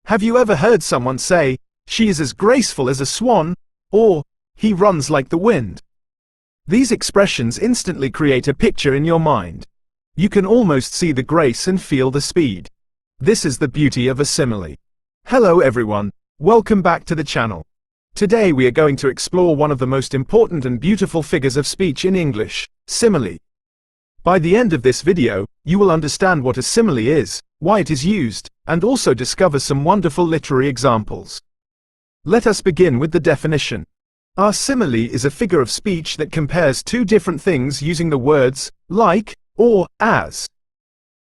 Have you ever heard someone say, "She is as graceful as a swan," or "He runs like the wind"? These expressions instantly create a picture in your mind. You can almost see the grace and feel the speed. This is the beauty of a simile. Hello everyone, welcome back to the channel. Today we are going to explore one of the most important and beautiful figures of speech in English, simile. By the end of this video, you will understand what a simile is, why it is used, and also discover some wonderful literary examples. Let us begin with the definition. Our simile is a figure of speech that compares two different things using the words like or as.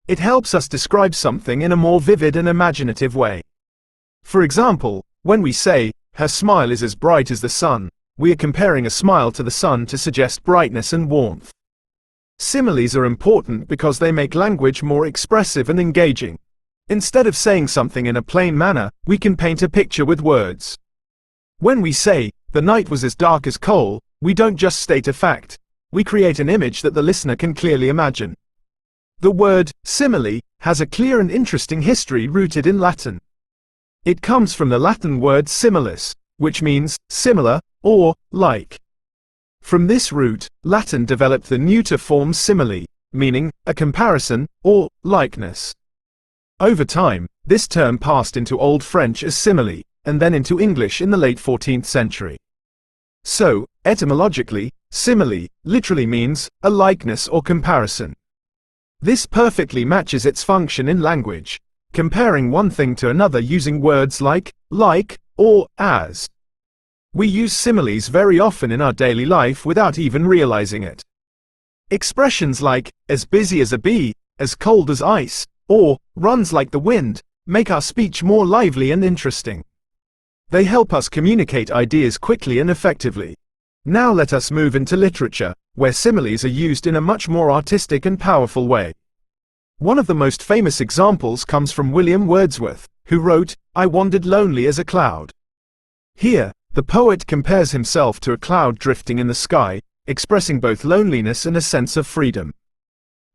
It helps us describe something in a more vivid and imaginative way. For example, when we say, "Her smile is as bright as the sun," we are comparing a smile to the sun to suggest brightness and warmth. Similes are important because they make language more expressive and engaging. Instead of saying something in a plain manner, we can paint a picture with words. When we say, "The night was as dark as coal," we don't just state a fact. We create an image that the listener can clearly imagine. The word simile has a clear and interesting history rooted in Latin. It comes from the Latin word similis, which means similar or like. From this root, Latin developed the neuter form simile, meaning a comparison or likeness. Over time, this term passed into Old French as simile, and then into English in the late 14th century. So, etymologically, simile literally means a likeness or comparison. This perfectly matches its function in language, comparing one thing to another using words like or as. We use similes very often in our daily life without even realizing it. Expressions like "as busy as a bee," "as cold as ice," or "runs like the wind" make our speech more lively and interesting. They help us communicate ideas quickly and effectively. Now let us move into literature, where similes are used in a much more artistic and powerful way. One of the most famous examples comes from William Wordsworth, who wrote, "I wandered lonely as a cloud." Here, the poet compares himself to a cloud drifting in the sky, expressing both loneliness and a sense of freedom.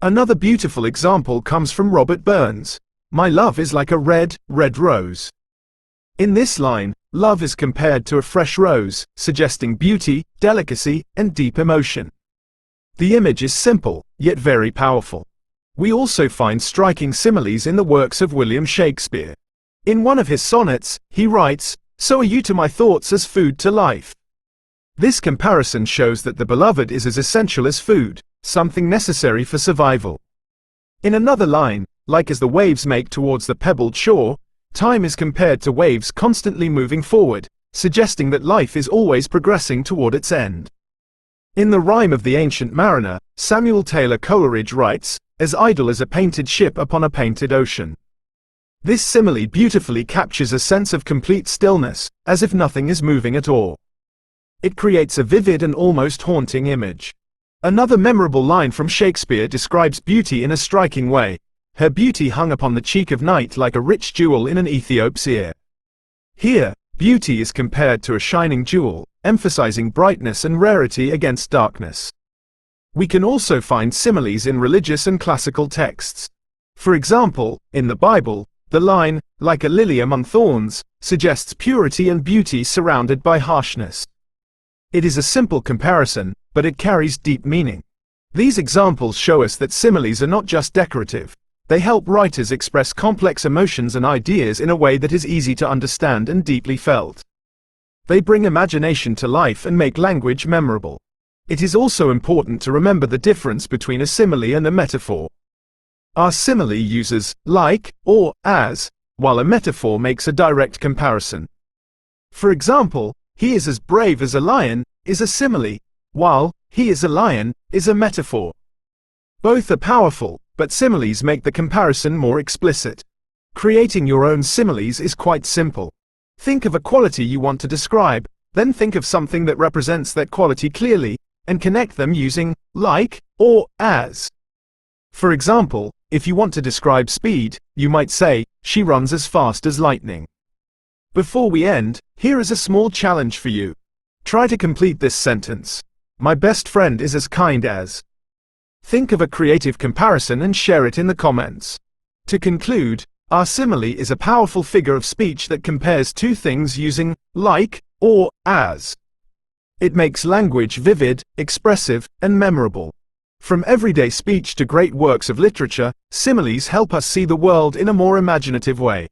Another beautiful example comes from Robert Burns. "My love is like a red, red rose." In this line, love is compared to a fresh rose, suggesting beauty, delicacy, and deep emotion. The image is simple, yet very powerful. We also find striking similes in the works of William Shakespeare. In one of his sonnets, he writes, "So are you to my thoughts as food to life." This comparison shows that the beloved is as essential as food, something necessary for survival. In another line, like as the waves make towards the pebbled shore, time is compared to waves constantly moving forward, suggesting that life is always progressing toward its end. In the Rime of the Ancient Mariner, Samuel Taylor Coleridge writes, "As idle as a painted ship upon a painted ocean." This simile beautifully captures a sense of complete stillness, as if nothing is moving at all. It creates a vivid and almost haunting image. Another memorable line from Shakespeare describes beauty in a striking way. "Her beauty hung upon the cheek of night like a rich jewel in an Ethiop's ear." Here, beauty is compared to a shining jewel, emphasizing brightness and rarity against darkness. We can also find similes in religious and classical texts. For example, in the Bible, the line, "like a lily among thorns," suggests purity and beauty surrounded by harshness. It is a simple comparison, but it carries deep meaning. These examples show us that similes are not just decorative. They help writers express complex emotions and ideas in a way that is easy to understand and deeply felt. They bring imagination to life and make language memorable. It is also important to remember the difference between a simile and a metaphor. Our simile uses like or as, while a metaphor makes a direct comparison. For example, "He is as brave as a lion" is a simile, while "he is a lion" is a metaphor. Both are powerful, but similes make the comparison more explicit. Creating your own similes is quite simple. Think of a quality you want to describe, then think of something that represents that quality clearly, and connect them using like or as. For example, if you want to describe speed, you might say, "She runs as fast as lightning." Before we end, here is a small challenge for you. Try to complete this sentence. "My best friend is as kind as." Think of a creative comparison and share it in the comments. To conclude, Our simile is a powerful figure of speech that compares two things using like or as. It makes language vivid, expressive, and memorable. From everyday speech to great works of literature, similes help us see the world in a more imaginative way.